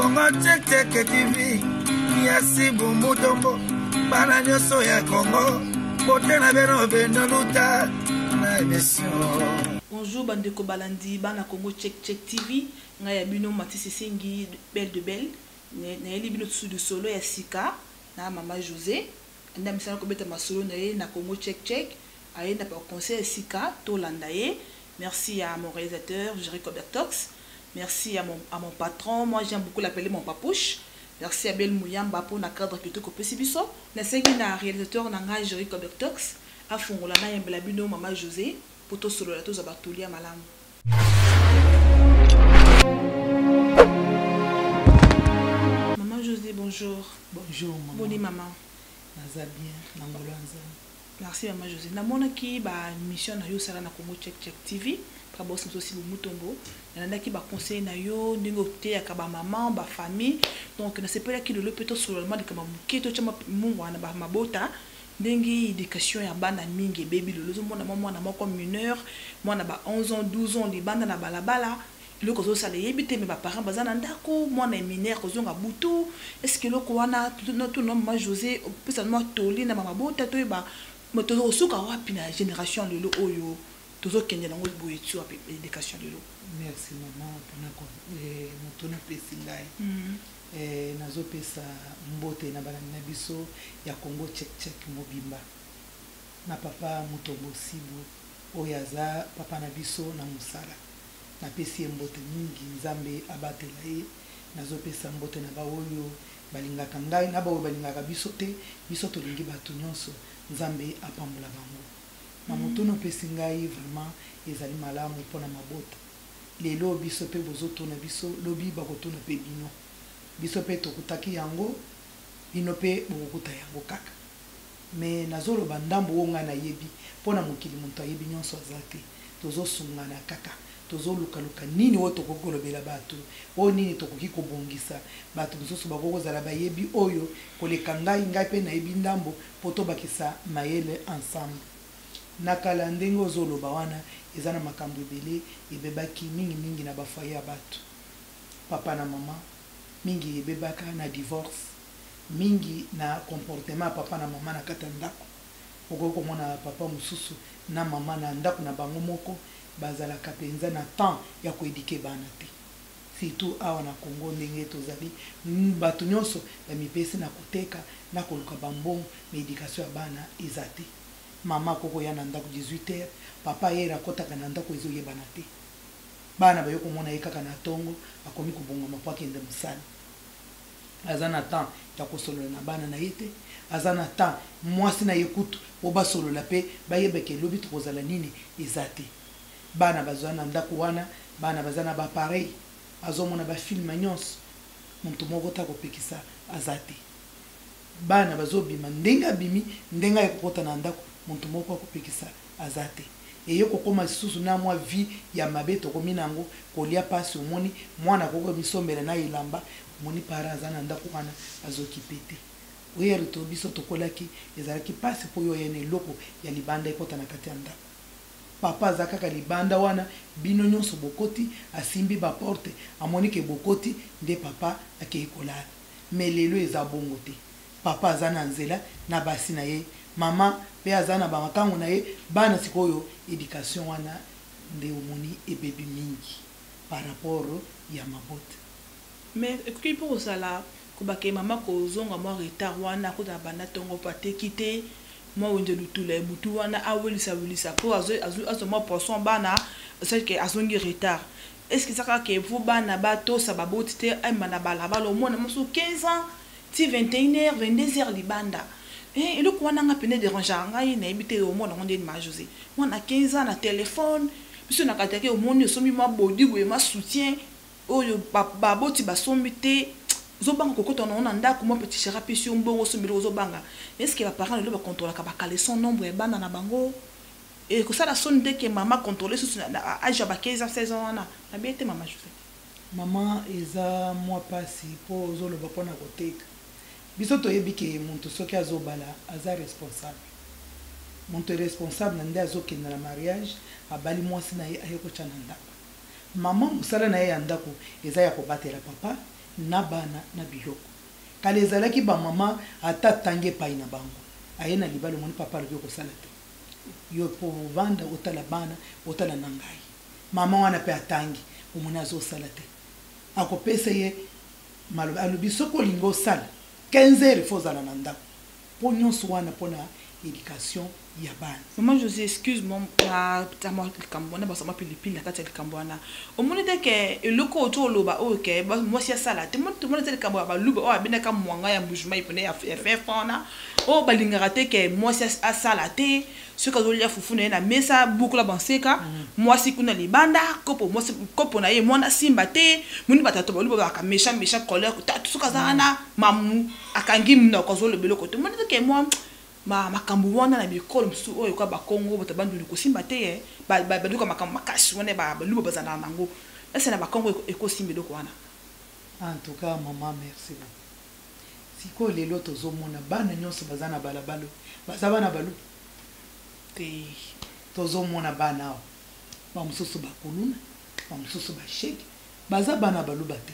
Congo Check Check TV Yasi Bumutombo Bana nyoso ya Congo Bote na beno beno luta na émission. Bonjour bandeko balandi bana Congo Check Check TV nga ya bino Matisse Sengi Belle de Belle na yeli bino tsu de solo ya Sika na mama José nda misana ko beta masolo na Congo Check Check aye na pa conseil Sika to landaye. Merci à mon réalisateur Jericho Bertox. Merci à mon patron, moi j'aime beaucoup l'appeler mon papouche. Merci à Bel Mouyamba pour na cadre que tu copes sibiso. Na sengi na réalisateur na nga Jericho Bertox a fongola na yembela bino mama José pour to solo la to za batulia malamu. Maman José, bonjour. Bonjour maman. Bonne maman. Naza bien, nangolanza. Merci maman José. Na mona ki ba mission na yo sala na Congo Check Check TV. Pra boss aussi bu mutombo. Na ki ba conseil na yo ndingo te ya ba maman, ba famille. Donc na sepela ki le peut seulement de kama muketo chama mungu na ba mabota. Ndenge éducation ya bana mingi baby lolo mona mama na moko mineur, mwana ba 11 ans, 12 ans li banda na balabala. Le kozo sala yebite me ba parents bazana ndako mwana mineur kozo nga butu. Est-ce que le ko wana tout nom ma José peut seulement toli na mama bota to ba moto osoka wapi na génération lelo oyo tozo kende na ngol boye tu ape éducation lelo. Merci maman pour na pesingai. Nazo pesa mbote na bana na biso ya Congo Check Check mobimba. Na papa Mutombo Sibu oyaza papa na biso na musala. Na pesi mbote mingi nzambe abatela ye. Nazo pesa mbote na ba oyo balingaka ngai na ba oyo balingaka biso te biso tolingi batu nyonso nzambe apambola bango. Na mutono pesi ngai vraiment ezali malamu pona mabota. Lelo biso pe bozoto na biso lobi bakotona pe bino. Biso pe tokutaki yango bino pe bokuta yango kaka. Me nazolo bandambo wonga na yebi pona mokili muntu ayebi nyonso azate tozo sungana kaka tozo luka nini woto kokolobela bato o nini tokoki kobongisa bato biso bakoko zala bayebi oyo koleka ngai pe na yebi ndambo poto bakisa mayele ensemble. Nakala ndenge ozoloba wana ezana makambo ebele ebebaki mingi na bafoye ya bato. Papa na mama mingi ebebaka na divorce mingi na comportement papa na mama na kata ndako. Okoko mona papa mususu na mama na ndako na bango moko bazala kapenza na temps ya koedike bana te. Surtout awa na Congo ndenge tozali bato nyonso ya mipesi na koteka na koluka bambongo médication ya bana ezate. Mama koko ya na ndako 18h, papa yera kotaka na ndako ezoyebana te. Bana bayo komona yekaka na tongo akomi kubonga mapwa kende musala. Azana temps ya kosolola na bana na yete, azana temps mwasi na yekutu oba solola pe bayebeke lobi tokozala nini ezate. Bana bazana na ndako wana, bana bazana ba pareil, azomona ba film nyonso. Muntu moko ta kopekisa azate. Bana bazobima ndenga bimi ndenga ekokota na ndako muntu moko akopekisa azate. Eyo kokoma susu na mwa vie ya mabeto kominango kolia pasi omoni mwana koko misombela na ilamba moni para azana ndako kana azokipete. Oyo to biso tokolaki ezalaki pasi po yo yene loko ya libanda ekota na kati ya ndako. Papa azakaka libanda wana bino nyonso bokoti asimbi ba porte amoni ke bokoti nde papa akekolala. Melelo eza bongo te. Papa azana nzela na basi na ye, mama pe azana ba makango na ye, bana sikoyo éducation wana nde omoni ebebi mingi par rapport ya mabota. Mais écoutez pour ça là kobake mama ko zonga mo retard wana ko da bana tongo pate kité moi wende lutula butu wana awelisa ko azo mo poisson bana c'est que azongi retard. Est-ce que ça que vous bana bato sa baboti te ay mana bala balo mo na musu 15 ans ti 21h 22h libanda. Et le quoi n'a peine déranger ngai na ebité au monde on dit ma José. Moi na 15 ans na téléphone, biso na katake au monde somi ma body boye ma soutien oyo baboti basomite zobanga kokota na ndako mo petit chéri pesi mbongo somilo zobanga. Est-ce que les parents le ba contrôler ka ba caler son nombre et bana na bango et que ça la sonne dès que maman contrôler sous âge ba 15 ans 16 ans na bien te maman José. Maman eza moi pasi po zolo ba pona koteka. Biso toyebi ke muntu soki azobala aza responsable. Muntu responsable nde azokenda na mariage abali mwasi na ye ayeko chana ndako. Maman musala na ye ya ndako eza ya kobatela papa na bana na biloko kala ezalaki bamama ata tangi epai na bango aye na libala omoni papa alobi okosala te yo povanda otala bana otala na ngai mama wana mpe atangi omoni azosala te akopesa ye malobi alobi soki olingi osala 15 heures fo ozala na ndako mpo nyonso wana mpona éducation ya bana. Maman Josie, excuse-moi, na pilipili na kati ya likambo wana. Omoni te ke eloko oto loba o ke moi sia sala. Te mo te likambo ba luba o abina ka mwanga ya mbujuma ipone ya fefana. O balingara te ke moi sia sala te. Ce ka zolia fufu na mesa buku la banseka. Moi si kuna libanda kopo na ye mwana simba te. Muni batato ba luba ba ka méchant colère ta tout ka zana mamu akangi mna ko zo le beloko te. Moni te ke moi makambu wana na mikolo msu oyo kwa bakongo botabandu likosimba te baduka makambu makasi wana baluba bazana nango ese na bakongo ekosimba doko wana. En tout cas maman merci beaucoup. Siko lelo tozomona bana nyonso bazana balabalo bazabana balu te tozomona bana ba mususu bakuluna ba mususu basheki bazabana baluba te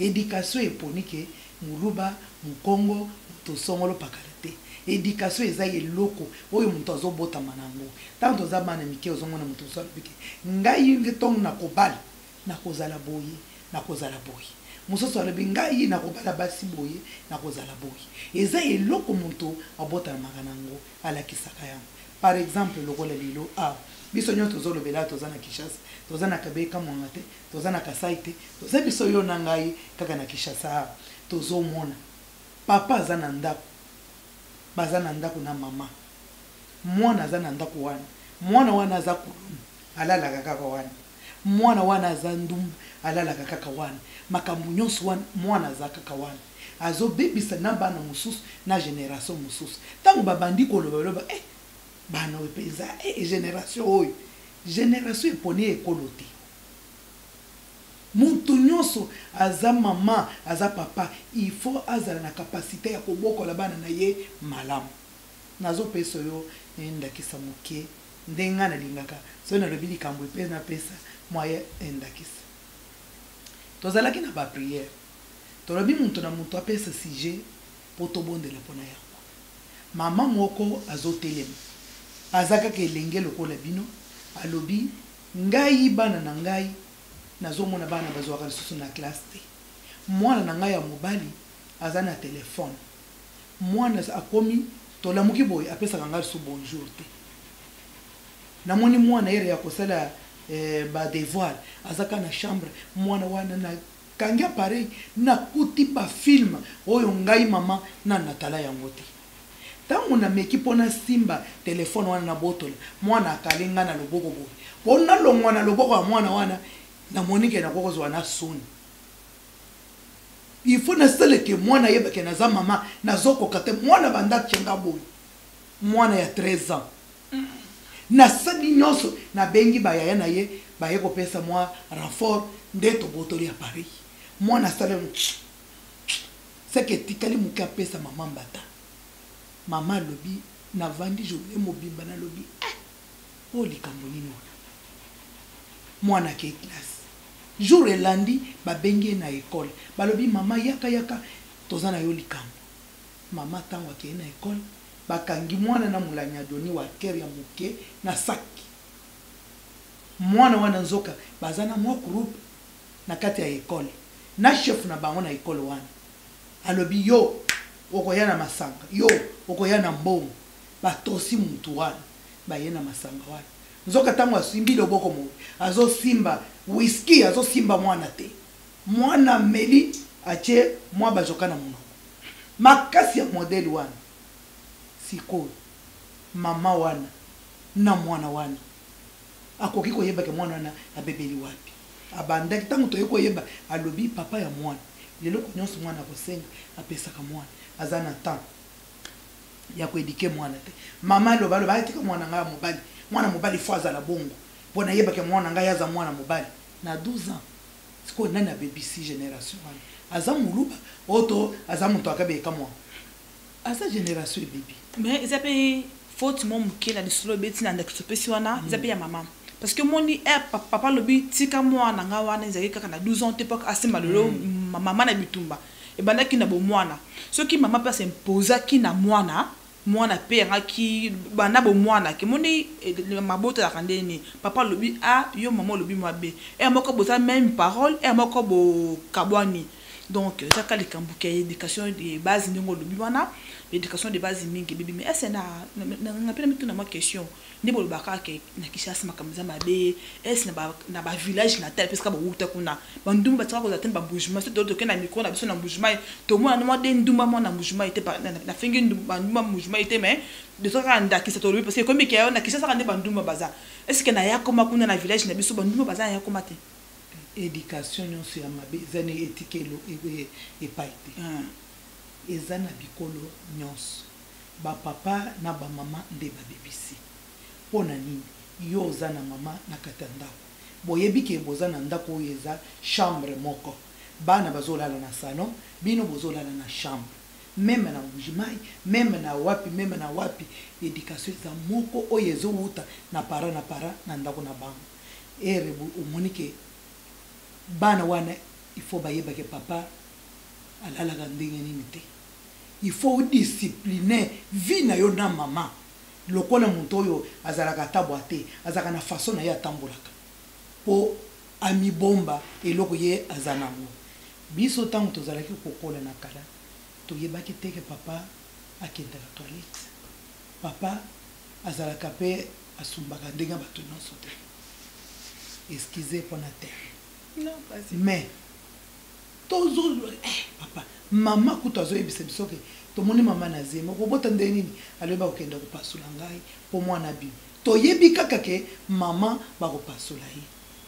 éducation eponike muluba mukongo tosongolo pakala te éducation eza eloko oyo mutu azobotama nango tanto toza bana mike ozomona mutu osalobike ngai ngetongo nakobala nakozala boye nakozala boye mususu alobi ngai nakobala basi boye nakozala boye eza eloko mutu abotamaka nango alakisaka yango. Par exemple lokola lelo biso nyonso tozolobela toza na Kinshasa toza na Kabeka mwanga te toza na Kasai te toza biso yo na ngai kaka na Kinshasa tozomona papa aza na ndako baza na ndako na mama mwana aza na ndako wana mwana wana aza kuluna alalaka kaka wana mwana wana aza ndumba alalaka kaka wana makambo nyonso wana mwana aza kaka wana azobebisa na bana mosusu na génération mosusu ntango babandi koloba bana epeza génération oyo génération eponi ekolo te mutu nyonso aza mama aza papa il faut azala na capacité ya kobokola bana na ye malamu nazopesa yo endakisa moke ndenga nalingaka so nalobi likambo epesa napesa moye endakisa tozalaki na bapriere tolobi mutu na mutu apesa sujet po tobondela mpona yango mama moko azotelema aza kaka elenge lokola bino alobi ngai bana na ngai nazomona bana bazwaka lisusu na classe te mwana na ngai ya mobali aza na telefone mwana akomi tolamuki boye apesaka ngai lisusu bonjour te namoni mwana ere ya kosala ba devoir azaka na chambre mwana wana na kangi appareil nakuti bafilm oyo ngai mama na natala yango te tango na meki mpona simba telefone wana na botola mwana akalinga na loboko boye mpona longwa na loboko ya mwana wana na monike na kokozwa na soni il faut nasaleke mwana yebake naza mama nazokoka te mwana banda tyenga boye mwana ya 13 ans nasali nyonso nabengi bayaya na ye baye kopesa mwa renfort nde tobotoli ya Paris mwana asala seke tikali moke apesa mama mbata mama lobi navandi journée mobimba na lobi o likambo nini wana mwana ke classe jour elandi babengi na école balobi mama yaka toza na yo likambo mama tango akei na école bakangi mwana na mulanya doni wa kere ya moke na saki mwana wana nzoka bazana mwa groupe na kati ya école na chef na bango na école wana alobi yo okoya na masanga yo okoya na mbongo batosi mutu wana baye na masanga wana nzoka tango asimbi loboko mo azosimba whisky azosimba mwana te mwana meli ache mwa bajoka na munoko makasi ya modeli wana siko mama wana na mwana wana akoki koyeba ke mwana wana abebeli wapi abandaki tango toyeko yeba alobi papa ya mwana lelo nyonso mwana kosenga apesaka mwana aza na temps ya koedike mwana te mama loba atika mwana nga mobali mwana mobali fo azala bongo mpona yebake mwana ngai aza mwana mobali na 12 ans siko nani abebisi génération wana aza muluba oto aza mutu akabeka mwana aza génération ebebi mais eza mpe faute mo moke na lisolo ebeti na ndakisa opesi wana eza mpe ya mama parce que moni papa lobi tika mwana nga wana ezalaki kaka na 12 ans te mpoka asimba lelo mama na bitumba ebandaki na bomwana soki mama mpe asimpozaki na mwana pe ngaki bana bomwana ke moni mabota la kandeni papa lobi a yo mama lobi mabe e moko boza même parole e moko bo kabwani donc ça ka likambuke éducation de base ndingo lobi wana éducation de base mingi bibi mais est na ngapela mitu na ma question ndi bo lobaka ke na kishasa makamza mabe est na ba village na tel parce que ba wuta kuna bandum ba tsaka ko zaten ba bougement c'est d'autres que na micro na biso na bougement to mo na mo de ndumba mo na bougement était na fingi ndumba bougement était mais de ça ka ndaki ça to lobi parce que comme ke na kishasa ka ndi bandumba baza est-ce que na yakoma kuna na village na biso bandumba baza yakoma te éducation nyonso ya mabe ezana etikelo epaite ezana bikolo nyonso ba papa na ba mama nde ba bebisi pona nini yo ozana mama na katandako boyebi ke bozana ndako oyo eza chambre moko bana bazolala na salon bino bozolala na chambre même na bujimai même na wapi éducation za moko oyo ezowuta na para na ndako na bango erebu omonike bana wana il faut bayeba ke papa alala ndenge nini te il faut discipliner vie na yo na mama lokola muntu oyo azalaka tabwa te azaka na façon na ye atambolaka po ami bomba eloko ye azanango biso tango tozalaki kokola na kala toyebaki te ke papa akendaka toilette papa azalaka pe asumbaka ndenge bato nyonso te excusez pour la terre. Non, vas-y. Mais, papa, maman, kuta zo ebise bisoke. To moni maman na zema, ko bota ndeni ni, aleba okenda ko pasula ngai, po mwana bi. To yebi kaka ke maman ba ko pasula yi.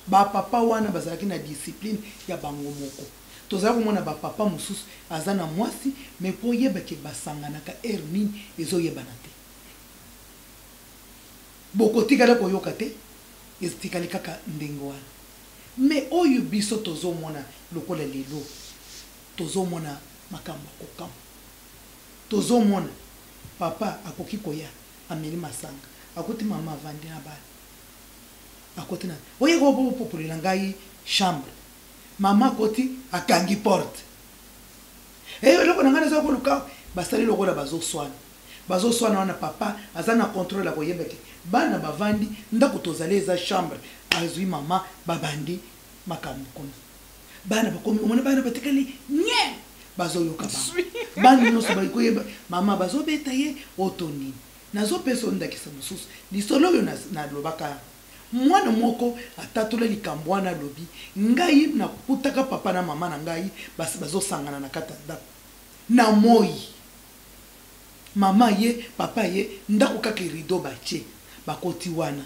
Ba papa wana bazalaki na discipline ya bango moko. To za ko mona ba papa mususu azana mwasi, mais po yeba ke basangana ka nini ezo yeba na te. Boko tikala ko yokate, ezitikali kaka ndengo wana. Mais oyo biso tozo mona lokola lelo tozo mona makambo kokam tozo mona papa akoki koya ameli masanga akoti mama vandi na bana akoti na oye ko bo populela ngai chambre mama akoti akangi porte loko na ngana zo ko luka basali lokola bazo swana wana papa azana contrôle la koyebeke bana bavandi ndako tozaleza chambre azui mama babandi makambo kuna bana bakomi omona bana batekali nye bazo yoka bana no so baikoyeba mama bazo beta ye otoni nazo peso ndakisa mususu lisolo yo na lobaka mwana moko atatula likambo wana lobi ngai na kutaka papa na mama na ngai basi bazo sangana na kata ndako na moi mama ye papa ye ndako kaka rido bache bakoti wana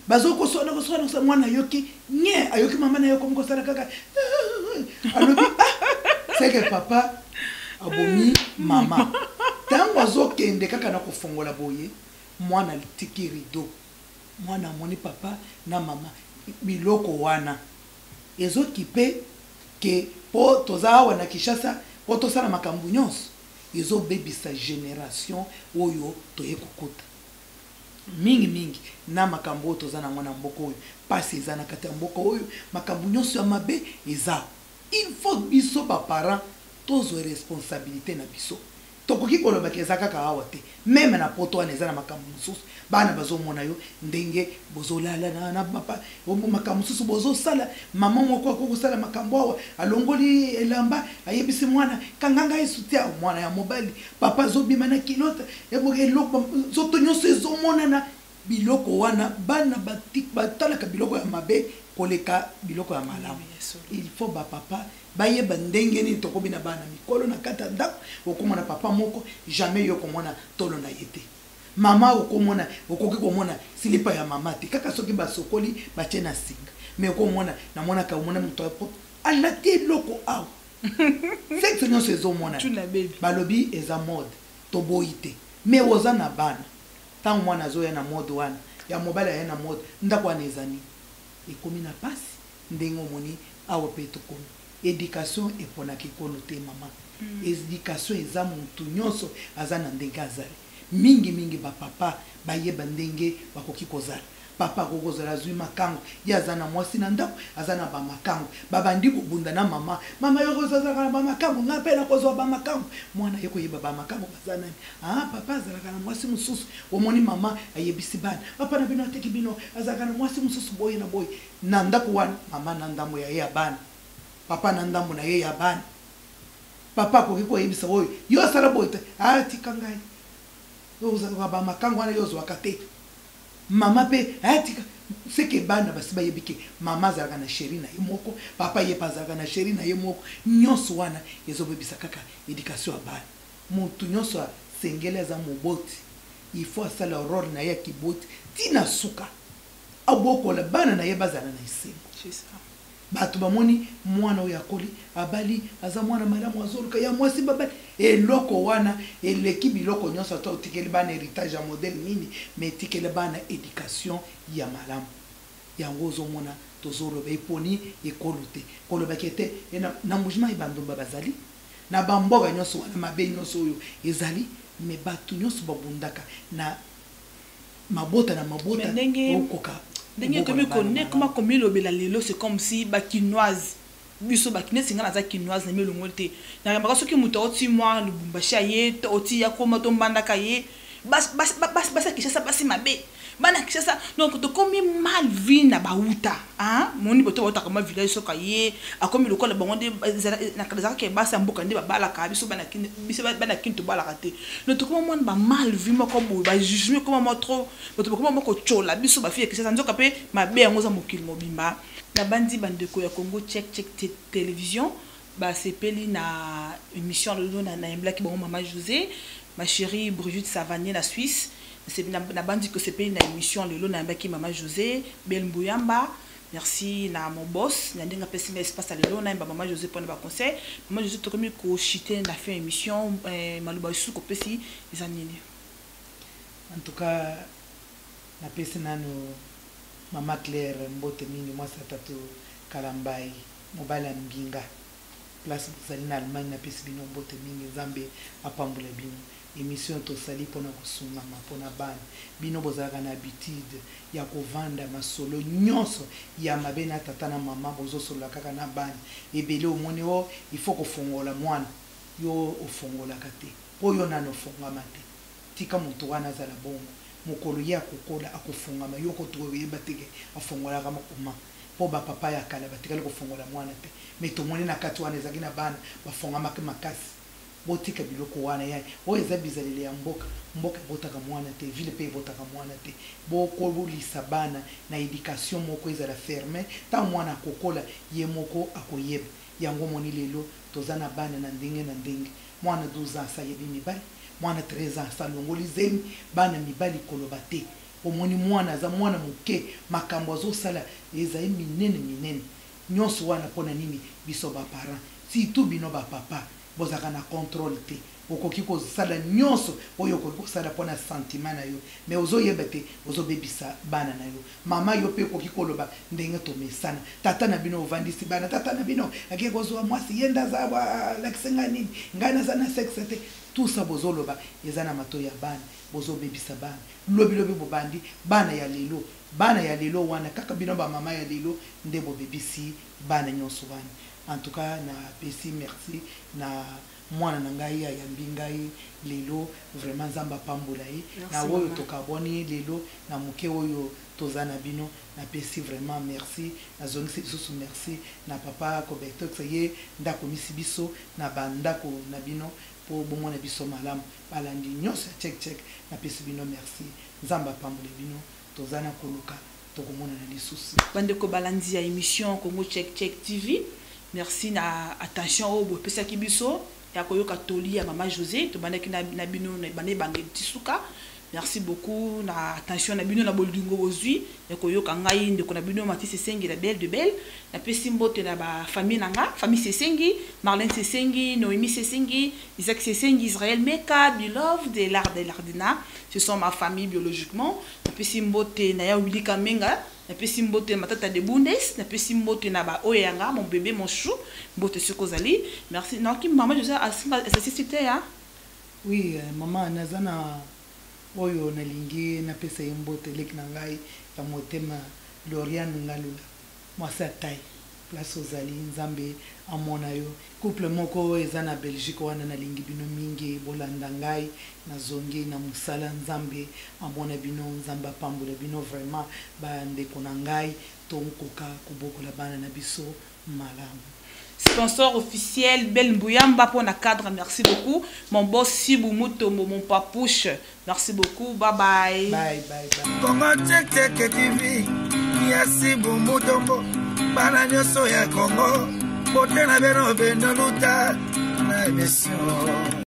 bazoko sona mwana yoki nye ayoki mama na yoko mkosala kaka alobi c'est que papa abomi mama tango azokende kaka na kofongola boye mwana litiki rido mwana moni papa na mama biloko wana ezokipe ke po toza wana Kishasa po tosala makambo nyonso ezobebisa génération oyo toye kokuta mingi na makambo toza na mwana mboko oyo pasi eza na kati ya mboko oyo makambo nyonso ya mabe eza il faut biso ba parents tozo responsabilité na biso tokoki koloba ke eza kaka awa te meme na poto wana eza na makambo mosusu bana bazomona yo ndenge bozolala na papa makambo mosusu bozosala mama moko akokosala makambo awa alongoli elamba ayebisi mwana kanganga esutia mwana ya mobali papa azobima na kilota eloko zoto nyonso ezomonana biloko wana bana batalaka biloko ya mabe koleka biloko ya malamu il faut ba papa bayeba ndenge ni tokobina bana mikolo na kata ndako okomona papa moko jamais yo komona tolo na yete mama okomona okoki komona silipa ya mama te kaka soki basokoli batie na singa mais okomona na mona ka omona muto apo alati loko aw sexe nyonso ezomona balobi eza mode toboite mais oza na bana tango mwana azoya na mode wana ya mobile ya na mode ndako wana ezani ekomi na pasi ndenge omoni awa pe tokomi éducation eponaki kolo te mama éducation eza muntu nyonso aza na ndenge azali mingi ba papa bayeba ndenge bakoki kozala papa kokozala zwi makango ye aza na mwasi na ndako aza na bamakango babandi kobunda na mama yo kozalaka na bamakango nga mpe nakozwa bamakango mwana ye koyeba bamakango baza nani papa azalaka na mwasi mosusu omoni mama ayebisi bana papa na bino ateki bino azalaka na mwasi mosusu boye na boye na ndako wana mama na ndambo ya ye ya bana papa na ndambo na ye ya bana papa akoki koyebisa oyo yo asala boye te tika ngai yo ozalaka bamakango wana yo ozwaka te mama pe atika seke bana basi bayebike mama azalaka na sheri na ye moko papa ye azalaka na sheri na ye moko nyonso wana ezobebisa kaka éducation ya bana motu nyonso asengeli aza moboti il faut asala role na ye ya kiboti tina suka abokola bana na ye bazala na esengo bato bamoni mwana oyo akoli abali aza mwana malamu azoluka ya mwasi babali eloko wana eleki biloko nyonso ata otikeli bana héritage ya modèle nini mais etikeli bana éducation ya malamu yango ozomona tozoloba eponi ekolo te kolobaki ete na mouvement ebandomba bazali na bamboka nyonso wana mabe nyonso oyo ezali mais bato nyonso babundaka na mabota okoka ndenge koma komi lobela lelo c'est comme si bakinoise biso bakine singa na za kinoise na melongo te na yamba soki muto oti mwa lubumbashi ye oti ya koma to mbandaka ye bas kishasa basi mabe bana kishasa donc to komi mal vie na bauta moni boto bota kama village soka ye akomi lokola bangonde na kadazaka ke basa mboka ndi babala ka biso bana kinto bala kate no to komo mona ba mal vie moko bo ba jugement comme moi trop boto komo moko chola biso ba fille kishasa nzoka pe mabe yango za mokili mobimba na bandi bandeko ya Congo check télévision ba sepeli na émission lelo na Black bon Maman José ma chérie Brigitte Savanier la Suisse c'est na bandi que sepeli na émission lelo na Black Maman José Bel Mbuyamba merci na mon boss na ndinga pesi na espace lelo na Maman José pour ba conseil Maman José to comme ko chiter na fait émission maluba su ko pesi izanini en tout cas na pesi nano Mama Claire mbote mini mwasa tatu Kalambai mobala mbinga place bozali na Allemagne na pesi bino mbote mingi Nzambe apambula bino émission to sali pona kusungama pona bana bino bozalaka na habitude ya kovanda masolo nyonso ya mabena tata na mama bozosolola kaka na bana ebele omoni o il faut kofongola mwana yo ofongolaka te oyo nano fongama te tika moto wana azala bongo mokolo ya kokola akofungama yoko toyeba teke afongola kama kuma po ba papa ya kala batikala kofongola mwana te mais to moni na kati wana ezaki na bana bafongama ke makasi botika biloko wana ya o eza bizalele ya mboka botaka mwana te ville pe botaka mwana te boko bulisa bana na éducation moko ezala fermé ta mwana kokola ye moko akoyeba yango moni lelo tozana bana na ndenge mwana 12 ans sa yebi mibali mwana 13 ans salongoli zemi bana mibali koloba te omoni mwana za mwana muke makambo azosala ezai minene nyonso wana pona nini biso ba parents si tu bino ba papa bozaka na contrôle te okoki kozala nyonso oyo kokosala pona sentiment na yo mais ozoyeba te ozobebisa bana na yo mama yo pe okoki koloba ndenge tomesana tata na bino ovandisi bana tata na bino akeki kozwa mwasi yenda za lakisenga nini ngana za na sexe te tout ça bozoloba eza na mato ya bana bozobebisa bana lobi bobandi bana ya lelo wana kaka bino ba mama ya lelo nde bobebisi bana nyonso wana en tout cas na pesi merci na mwana na ngai ya mbingai lelo vraiment Nzamba pambola ye na oyo tokaboni lelo na muke oyo tozana bino na pesi vraiment merci na zone sous merci na papa Kobeto ye ndako misibiso na bandako na bino po bomona biso malamu balandi nyonso check na pesi bino merci Nzamba pambola bino tozana koluka tokomona na lisusi bandeko balandi ya émission Congo Check TV merci na attention au bopesa kibiso ya koyoka toli ya Maman José to bandaki na bino na bande tisuka merci beaucoup na attention na bino na bolingo bozui ya koyoka ngai ndeko na bino Matisse Sesengi la belle de belle na pesi mbote na ba famille nanga famille Sesengi Marlène Sesengi Noémie Sesengi Isaac Sesengi Israël Meka Beloved de l'Ardina ce sont ma famille biologiquement na pesi mbote na ya Willy Kamenga na pesi mbote matata de Bundes na pesi mbote na ba oyanga mon bébé mon chou mbote sukozali merci na ki Maman José assisté ya oui maman nazana oyo nalingi na pesa mbote lek na ngai ya motema Loriane Ngalula mwasi atai place ozali nzambe amona yo couple moko eza na Belgique wana nalingi bino mingi bolanda ngai nazongi na musala nzambe amona bino nzambe apambola bino vraiment bandeko na ngai tonkoka kobokola bana na biso malamu. Sponsor officiel Belle Mbouyamba pour la cadre, merci beaucoup. Mon boss Sibou Mutombo, mon papouche, merci beaucoup. Bye bye. Bye bye bye. Congo Check Check TV, ya Sibou Mutombo, bana nyoso ya Congo, bote na beno beno luta na émission.